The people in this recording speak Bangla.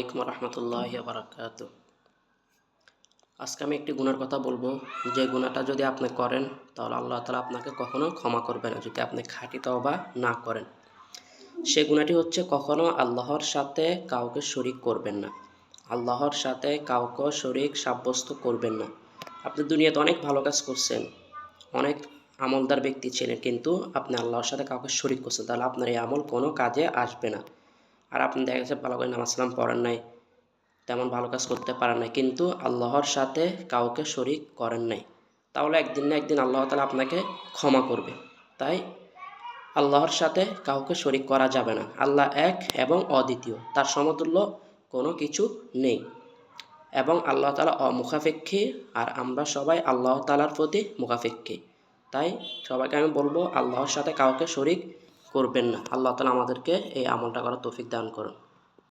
আলাইকুম রহমতুল্লাহি ওয়া বারাকাতুহু। আজকে আমি একটি গুনার কথা বলবো, যে গুনাহটা যদি আপনি করেন তাহলে আল্লাহ তাআলা আপনাকে কখনো ক্ষমা করবে না যদি আপনি খাঁটি তওবা না করেন। সে গুনাহটি হচ্ছে কখনো আল্লাহর সাথে কাউকে শরীক করবেন না। আল্লাহর সাথে কাউকে শরীক সাব্যস্ত করবেন না। আপনি দুনিয়াতে অনেক ভালো কাজ করছেন, অনেক আমলদার ব্যক্তি ছিলেন, কিন্তু আপনি আল্লাহর সাথে কাউকে শরীক করছেন, তাহলে আপনার এই আমল কোনো কাজে আসবে না। আর আপনি দেখা যাচ্ছে ভালো করে নামাজ কালাম পড়েন নাই, তেমন ভালো কাজ করতে পারেন নাই, কিন্তু আল্লাহর সাথে কাউকে শরীক করেন নাই, তাহলে একদিন না একদিন আল্লাহ তাআলা আপনাকে ক্ষমা করবে। তাই আল্লাহর সাথে কাউকে শরীক করা যাবে না। আল্লাহ এক এবং অদ্বিতীয়, তার সমতুল্য কোনো কিছু নেই, এবং আল্লাহ তাআলা অমুখাপেক্ষী, আর আমরা সবাই আল্লাহ তাআলার প্রতি মুখাপেক্ষী। তাই সবাইকে আমি বলবো, আল্লাহর সাথে কাউকে শরীক করবেন না। আল্লাহ তাআলা আমাদেরকে এই আমলটা করার তৌফিক দান করুন।